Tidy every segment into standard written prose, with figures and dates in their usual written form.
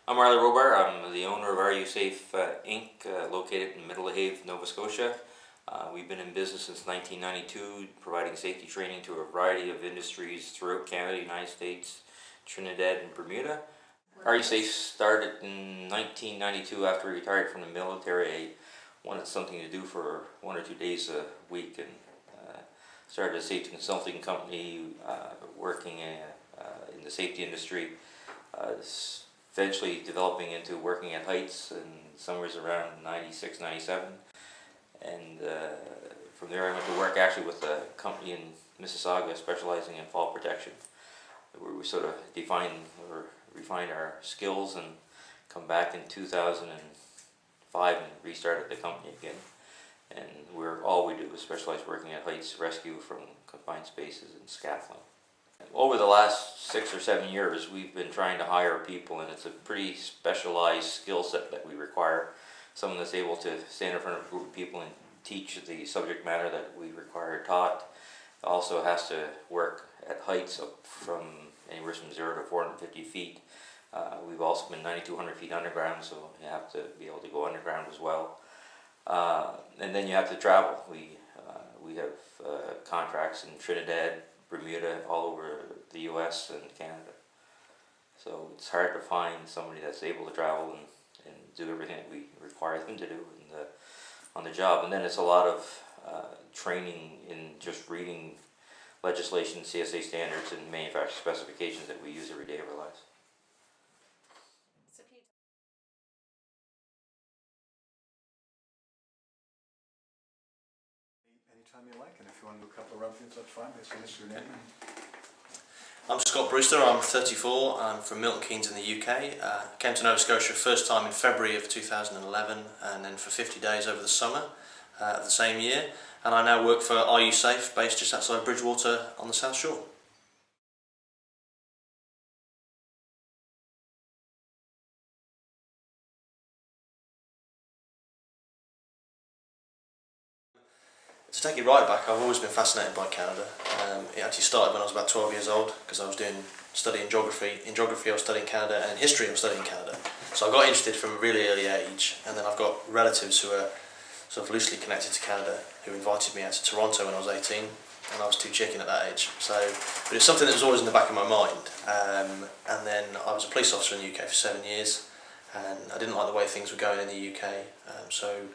I'm Riley Robar. I'm the owner of RU Safe Inc., located in Middlehave, Nova Scotia. We've been in business since 1992, providing safety training to a variety of industries throughout Canada, United States, Trinidad, and Bermuda. RU Safe started in 1992 after I retired from the military. I wanted something to do for 1 or 2 days a week and started a safety consulting company working in the safety industry. Eventually developing into working at heights and somewhere around 96, 97. And from there I went to work actually with a company in Mississauga specializing in fall protection, where we sort of refined our skills and come back in 2005 and restarted the company again. And all we do is specialize working at heights, rescue from confined spaces, and scaffolding. Over the last 6 or 7 years, we've been trying to hire people, and it's a pretty specialized skill set that we require. Someone that's able to stand in front of a group of people and teach the subject matter that we require taught. Also has to work at heights up from anywhere from 0 to 450 feet. We've also been 9,200 feet underground, so you have to be able to go underground as well. And then you have to travel. We have contracts in Trinidad, Bermuda, all over the US and Canada. So it's hard to find somebody that's able to travel and do everything that we require them to do on the job. And then it's a lot of training in just reading legislation, CSA standards, and manufacturer specifications that we use every day of our lives. Anytime you like, and if you want to do a couple of run-throughs, that's fine. Just finish your name. I'm Scott Brewster, I'm 34, I'm from Milton Keynes in the UK. Came to Nova Scotia first time in February of 2011 and then for 50 days over the summer of the same year. And I now work for RU Safe, based just outside Bridgewater on the South Shore. To take it right back, I've always been fascinated by Canada. It actually started when I was about 12 years old because I was studying geography. In geography I was studying Canada, and in history I was studying Canada. So I got interested from a really early age, and then I've got relatives who are sort of loosely connected to Canada who invited me out to Toronto when I was 18, and I was too chicken at that age. But it's something that was always in the back of my mind. And then I was a police officer in the UK for 7 years, and I didn't like the way things were going in the UK. So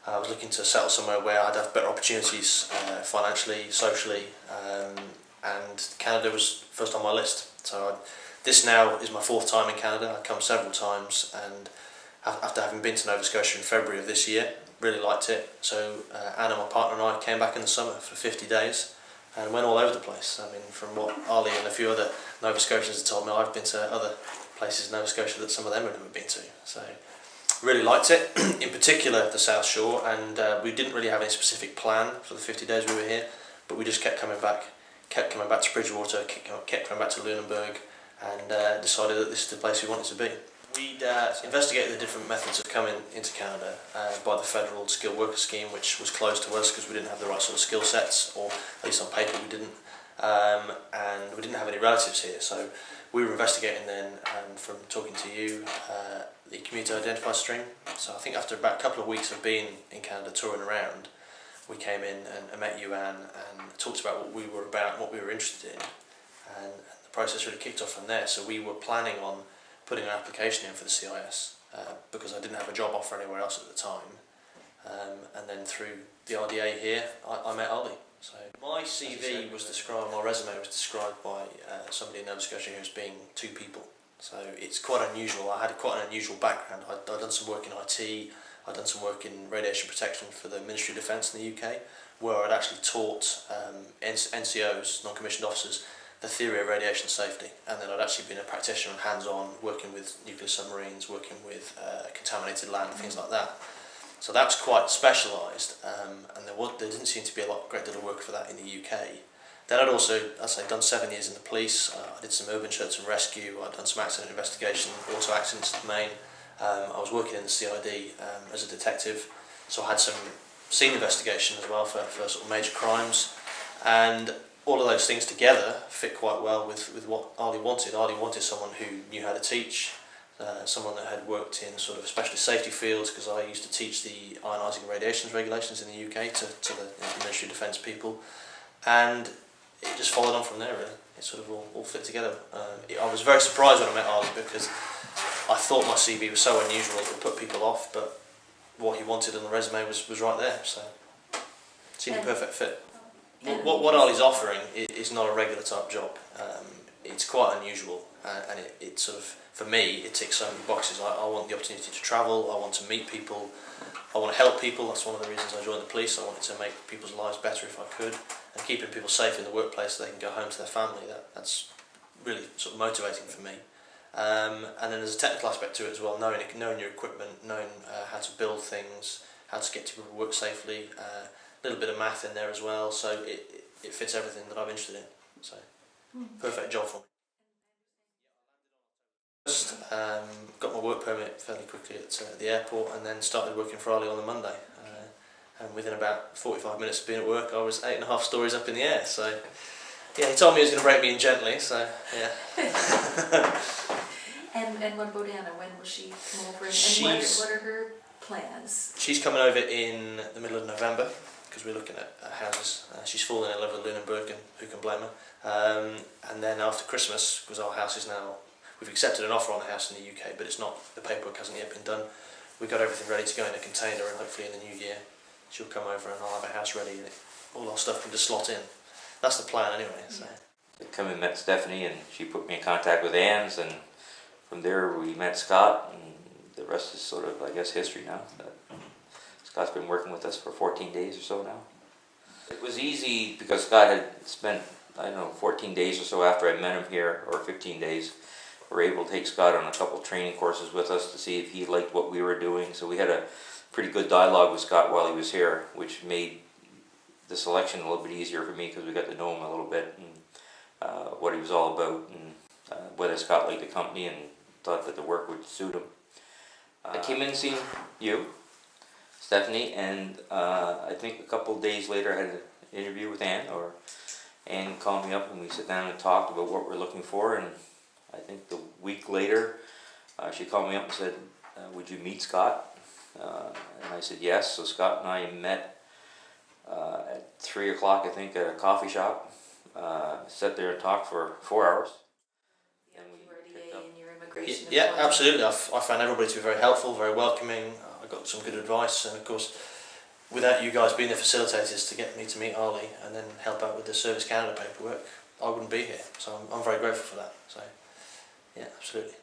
I was looking to settle somewhere where I'd have better opportunities financially, socially, and Canada was first on my list. So this now is my 4th time in Canada. I've come several times, and after having been to Nova Scotia in February of this year, really liked it. So Anna, my partner, and I came back in the summer for 50 days and went all over the place. I mean, from what Ali and a few other Nova Scotians have told me, I've been to other places in Nova Scotia that some of them have never been to. So really liked it, in particular the South Shore, and we didn't really have any specific plan for the 50 days we were here, but we just kept coming back to Bridgewater, kept coming back to Lunenburg, and decided that this is the place we wanted to be. We'd investigated the different methods of coming into Canada by the federal skilled worker scheme, which was closed to us because we didn't have the right sort of skill sets, or at least on paper we didn't, and we didn't have any relatives here. So we were investigating then, from talking to you, the community identifier stream. So I think after about a couple of weeks of being in Canada touring around, we came in and met you, Anne, and talked about what we were about and what we were interested in, and the process really kicked off from there. So we were planning on putting an application in for the CIS because I didn't have a job offer anywhere else at the time, and then through the RDA here I met Ali. So my CV was described, my resume was described by somebody in Nova Scotia as being 2 people. So it's quite unusual. I had quite an unusual background. I'd done some work in IT, I'd done some work in radiation protection for the Ministry of Defence in the UK, where I'd actually taught NCOs, non-commissioned officers, the theory of radiation safety, and then I'd actually been a practitioner hands-on, working with nuclear submarines, working with contaminated land, things like that. So that was quite specialised, and there didn't seem to be a great deal of work for that in the UK. Then I'd also, as I say, done 7 years in the police. I did some urban search and rescue. I'd done some accident investigation, auto accidents at the main. I was working in the CID as a detective, so I had some scene investigation as well for sort of major crimes, and all of those things together fit quite well with what Ali wanted. Ali wanted someone who knew how to teach, someone that had worked in sort of specialist safety fields, because I used to teach the ionising radiations regulations in the UK to the Ministry of Defence people, and it just followed on from there really. It sort of all fit together. I was very surprised when I met Arlie, because I thought my CV was so unusual it would put people off, but what he wanted on the resume was right there, so it seemed a perfect fit. What Arlie's offering is not a regular type job. It's quite unusual, and it sort of, for me, it ticks so many boxes. I want the opportunity to travel, I want to meet people, I want to help people. That's one of the reasons I joined the police. I wanted to make people's lives better if I could, and keeping people safe in the workplace so they can go home to their family. That's really sort of motivating for me. And then there's a technical aspect to it as well, knowing your equipment, knowing how to build things, how to get people to work safely, a little bit of math in there as well, so it fits everything that I'm interested in. So, perfect job for me. Just got my work permit fairly quickly at the airport, and then started working for Arlie on the Monday. And within about 45 minutes of being at work, I was 8.5 stories up in the air. So, yeah, he told me he was going to break me in gently. So, yeah. And what about Anna? When will she come over? And what are her plans? She's coming over in the middle of November, because we're looking at houses. She's fallen in love with Lunenburg, and who can blame her? And then after Christmas, because our house is now, we've accepted an offer on the house in the UK, but it's not, the paperwork hasn't yet been done. We've got everything ready to go in a container, and hopefully in the new year she'll come over and I'll have a house ready and all our stuff can just slot in. That's the plan anyway. So. I come and met Stephanie, and she put me in contact with Ann's, and from there we met Scott, and the rest is sort of, I guess, history now. Scott's been working with us for 14 days or so now. It was easy because Scott had spent, I don't know, 14 days or so after I met him here, or 15 days. We were able to take Scott on a couple of training courses with us to see if he liked what we were doing. So we had a pretty good dialogue with Scott while he was here, which made the selection a little bit easier for me, because we got to know him a little bit, and what he was all about, and whether Scott liked the company and thought that the work would suit him. I came in and seen you, Stephanie, and I think a couple of days later I had an interview with Ann, or Ann called me up and we sat down and talked about what we're looking for, and I think the week later she called me up and said, would you meet Scott? And I said yes. So Scott and I met at 3 o'clock, I think, at a coffee shop. Sat there and talked for 4 hours. And your RDA and your immigration. Yeah, absolutely. I found everybody to be very helpful, very welcoming. I got some good advice, and of course, without you guys being the facilitators to get me to meet Arlie and then help out with the Service Canada paperwork, I wouldn't be here. So I'm very grateful for that. So, yeah, absolutely.